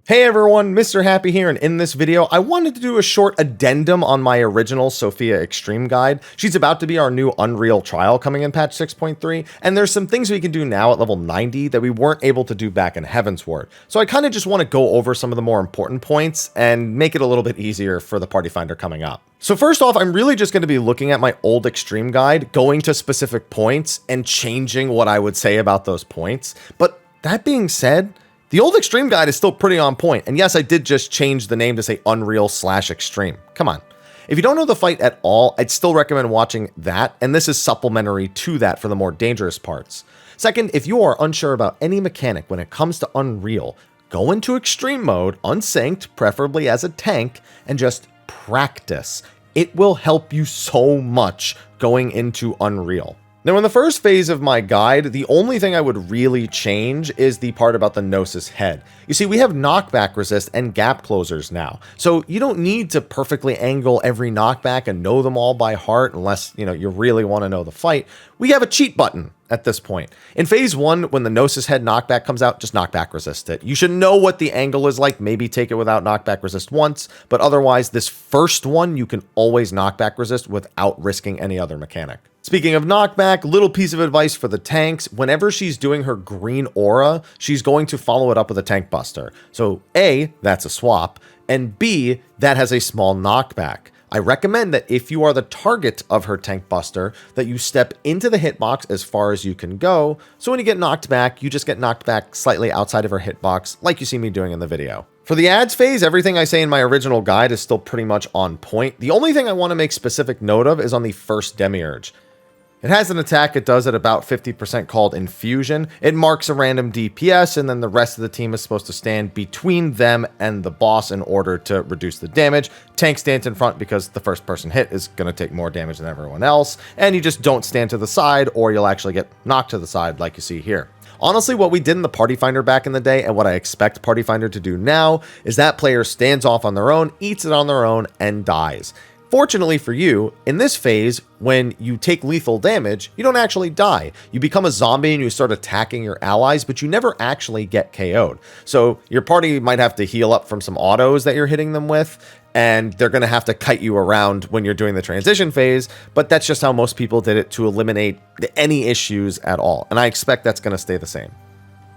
Hey everyone, Mr. Happy here, and in this video, I wanted to do a short addendum on my original Sophia Extreme guide. She's about to be our new Unreal trial coming in patch 6.3, and there's some things we can do now at level 90 that we weren't able to do back in Heavensward. So I kind of just want to go over some of the more important points and make it a little bit easier for the party finder coming up. So first off, I'm really just going to be looking at my old Extreme guide, going to specific points, and changing what I would say about those points. But that being said, the old Extreme guide is still pretty on point, and yes, I did just change the name to say Unreal/Extreme. Come on. If you don't know the fight at all, I'd still recommend watching that, and this is supplementary to that for the more dangerous parts. Second, if you are unsure about any mechanic when it comes to Unreal, go into Extreme mode, unsynced, preferably as a tank, and just practice. It will help you so much going into Unreal. Now, in the first phase of my guide, the only thing I would really change is the part about the Gnosis head. You see, we have knockback resist and gap closers now, so you don't need to perfectly angle every knockback and know them all by heart unless, you really want to know the fight. We have a cheat button at this point. In phase 1, when the Gnosis head knockback comes out, just knockback resist it. You should know what the angle is like, maybe take it without knockback resist once, but otherwise, this first one, you can always knockback resist without risking any other mechanic. Speaking of knockback, little piece of advice for the tanks, whenever she's doing her green aura, she's going to follow it up with a tank buster. So A, that's a swap, and B, that has a small knockback. I recommend that if you are the target of her tank buster, that you step into the hitbox as far as you can go, so when you get knocked back, you just get knocked back slightly outside of her hitbox, like you see me doing in the video. For the ads phase, everything I say in my original guide is still pretty much on point. The only thing I want to make specific note of is on the first Demiurge. It has an attack it does at about 50% called Infusion. It marks a random DPS, and then the rest of the team is supposed to stand between them and the boss in order to reduce the damage. Tank stands in front because the first person hit is going to take more damage than everyone else, and you just don't stand to the side or you'll actually get knocked to the side like you see here. Honestly, what we did in the Party Finder back in the day and what I expect Party Finder to do now is that player stands off on their own, eats it on their own, and dies. Fortunately for you, in this phase, when you take lethal damage, you don't actually die. You become a zombie and you start attacking your allies, but you never actually get KO'd. So your party might have to heal up from some autos that you're hitting them with, and they're going to have to kite you around when you're doing the transition phase, but that's just how most people did it to eliminate any issues at all, and I expect that's going to stay the same.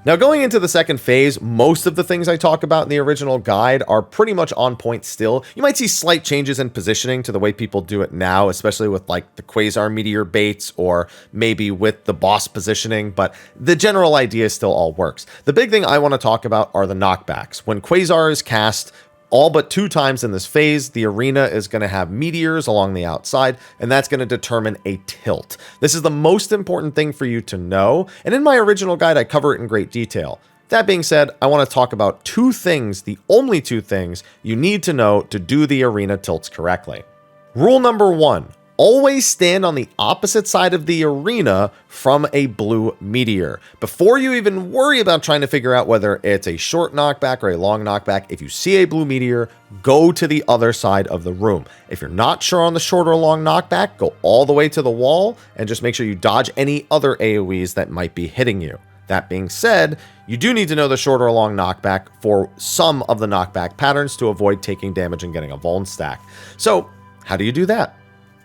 Now, going into the second phase, most of the things I talk about in the original guide are pretty much on point still. You might see slight changes in positioning to the way people do it now, especially with like the Quasar Meteor baits or maybe with the boss positioning, but the general idea still all works. The big thing I want to talk about are the knockbacks. When Quasar is cast, all but 2 times in this phase, the arena is going to have meteors along the outside, and that's going to determine a tilt. This is the most important thing for you to know, and in my original guide, I cover it in great detail. That being said, I want to talk about 2 things, the only 2 things you need to know to do the arena tilts correctly. Rule number 1. Always stand on the opposite side of the arena from a blue meteor. Before you even worry about trying to figure out whether it's a short knockback or a long knockback, if you see a blue meteor, go to the other side of the room. If you're not sure on the short or long knockback, go all the way to the wall and just make sure you dodge any other AoEs that might be hitting you. That being said, you do need to know the short or long knockback for some of the knockback patterns to avoid taking damage and getting a vuln stack. So, how do you do that?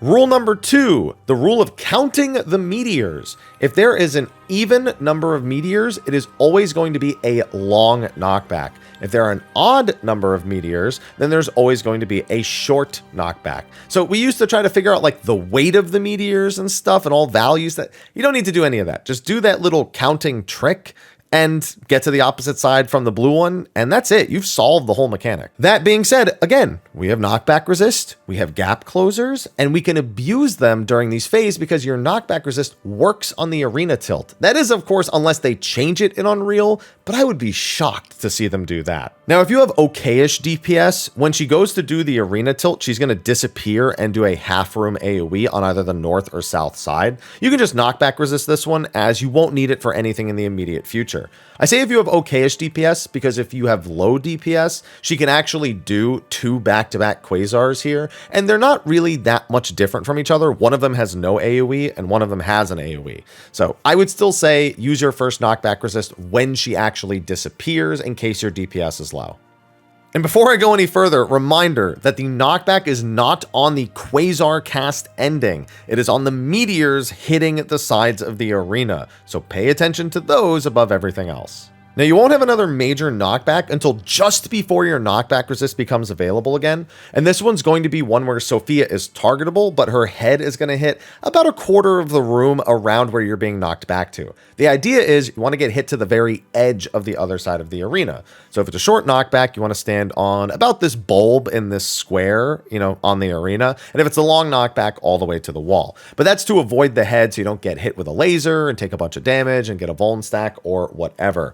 Rule number 2, the rule of counting the meteors. If there is an even number of meteors, it is always going to be a long knockback. If there are an odd number of meteors, then there's always going to be a short knockback. So we used to try to figure out like the weight of the meteors and stuff and all values that you don't need to do any of that. Just do that little counting trick and get to the opposite side from the blue one, and that's it. You've solved the whole mechanic. That being said, again, we have knockback resist, we have gap closers, and we can abuse them during these phases because your knockback resist works on the arena tilt. That is, of course, unless they change it in Unreal, but I would be shocked to see them do that. Now, if you have okay-ish DPS, when she goes to do the arena tilt, she's going to disappear and do a half-room AoE on either the north or south side. You can just knockback resist this one, as you won't need it for anything in the immediate future. I say if you have okay-ish DPS, because if you have low DPS, she can actually do 2 back-to-back Quasars here, and they're not really that much different from each other. One of them has no AoE, and one of them has an AoE. So I would still say use your first knockback resist when she actually disappears in case your DPS is low. And before I go any further, reminder that the knockback is not on the Quasar cast ending. It is on the meteors hitting the sides of the arena. So pay attention to those above everything else. Now, you won't have another major knockback until just before your knockback resist becomes available again. And this one's going to be one where Sophia is targetable, but her head is going to hit about a quarter of the room around where you're being knocked back to. The idea is you want to get hit to the very edge of the other side of the arena. So if it's a short knockback, you want to stand on about this bulb in this square, on the arena. And if it's a long knockback, all the way to the wall. But that's to avoid the head so you don't get hit with a laser and take a bunch of damage and get a vuln stack or whatever.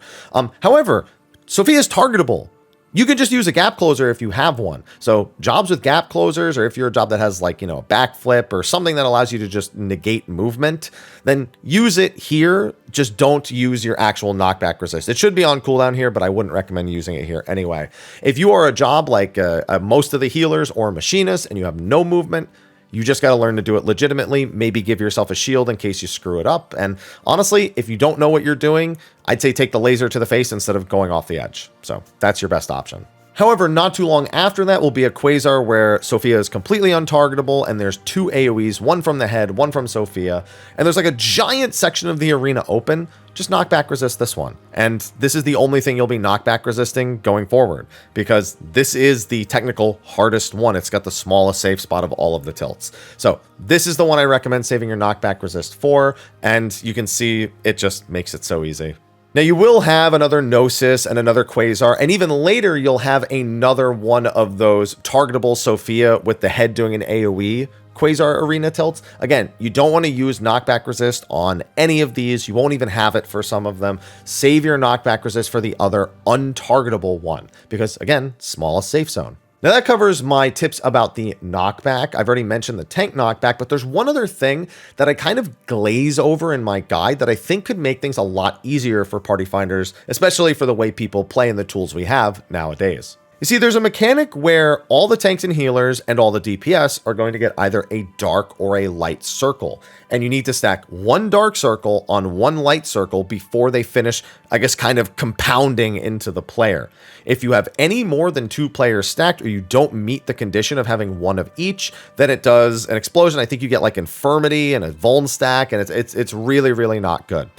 However, Sophia is targetable. You can just use a gap closer if you have one. So jobs with gap closers, or if you're a job that has a backflip or something that allows you to just negate movement, then use it here. Just don't use your actual knockback resist. It should be on cooldown here, but I wouldn't recommend using it here anyway. If you are a job like most of the healers or machinists and you have no movement, you just got to learn to do it legitimately. Maybe give yourself a shield in case you screw it up. And honestly, if you don't know what you're doing, I'd say take the laser to the face instead of going off the edge. So that's your best option. However, not too long after that will be a Quasar where Sophia is completely untargetable and there's 2 AoEs, one from the head, one from Sophia, and there's a giant section of the arena open. Just knockback resist this one. And this is the only thing you'll be knockback resisting going forward, because this is the technical hardest one. It's got the smallest safe spot of all of the tilts. So this is the one I recommend saving your knockback resist for, and you can see it just makes it so easy. Now, you will have another Gnosis and another Quasar, and even later you'll have another one of those targetable Sophia with the head doing an AoE Quasar arena tilts. Again, you don't want to use knockback resist on any of these. You won't even have it for some of them. Save your knockback resist for the other untargetable one, because again, smallest safe zone. Now that covers my tips about the knockback. I've already mentioned the tank knockback, but there's one other thing that I kind of glaze over in my guide that I think could make things a lot easier for party finders, especially for the way people play and the tools we have nowadays. You see, there's a mechanic where all the tanks and healers and all the DPS are going to get either a dark or a light circle. And you need to stack one dark circle on one light circle before they finish, I guess, kind of compounding into the player. If you have any more than 2 players stacked, or you don't meet the condition of having one of each, then it does an explosion. I think you get infirmity and a vuln stack, and it's really, really not good.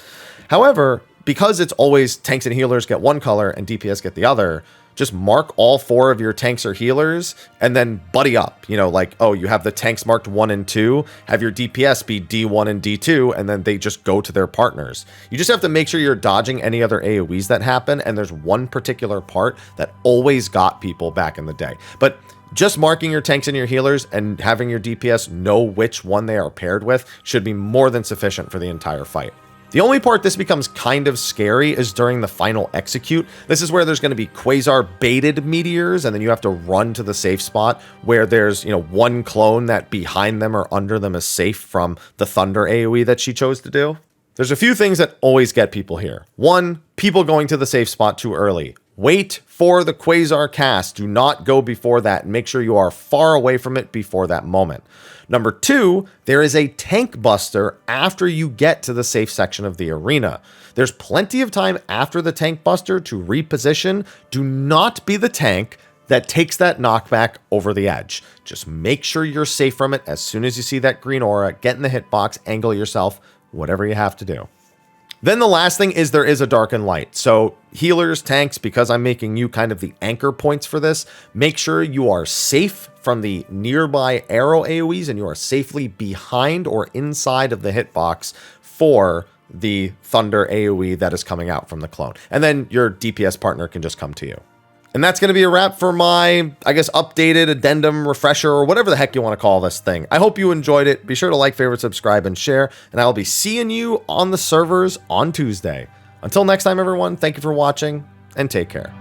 However, because it's always tanks and healers get one color and DPS get the other, just mark all 4 of your tanks or healers and then buddy up. Oh, you have the tanks marked 1 and 2, have your DPS be D1 and D2, and then they just go to their partners. You just have to make sure you're dodging any other AoEs that happen, and there's one particular part that always got people back in the day. But just marking your tanks and your healers and having your DPS know which one they are paired with should be more than sufficient for the entire fight. The only part this becomes kind of scary is during the final execute. This is where there's going to be Quasar baited meteors, and then you have to run to the safe spot where there's, one clone that behind them or under them is safe from the Thunder AoE that she chose to do. There's a few things that always get people here. 1, people going to the safe spot too early. Wait for the Quasar cast. Do not go before that, and make sure you are far away from it before that moment. Number 2, there is a tank buster after you get to the safe section of the arena. There's plenty of time after the tank buster to reposition. Do not be the tank that takes that knockback over the edge. Just make sure you're safe from it as soon as you see that green aura. Get in the hitbox, angle yourself, whatever you have to do. Then the last thing is there is a dark and light. So healers, tanks, because I'm making you kind of the anchor points for this, make sure you are safe from the nearby arrow AoEs and you are safely behind or inside of the hitbox for the Thunder AoE that is coming out from the clone. And then your DPS partner can just come to you. And that's going to be a wrap for my, I guess, updated addendum, refresher, or whatever the heck you want to call this thing. I hope you enjoyed it. Be sure to like, favorite, subscribe, and share. And I'll be seeing you on the servers on Tuesday. Until next time, everyone, thank you for watching, and take care.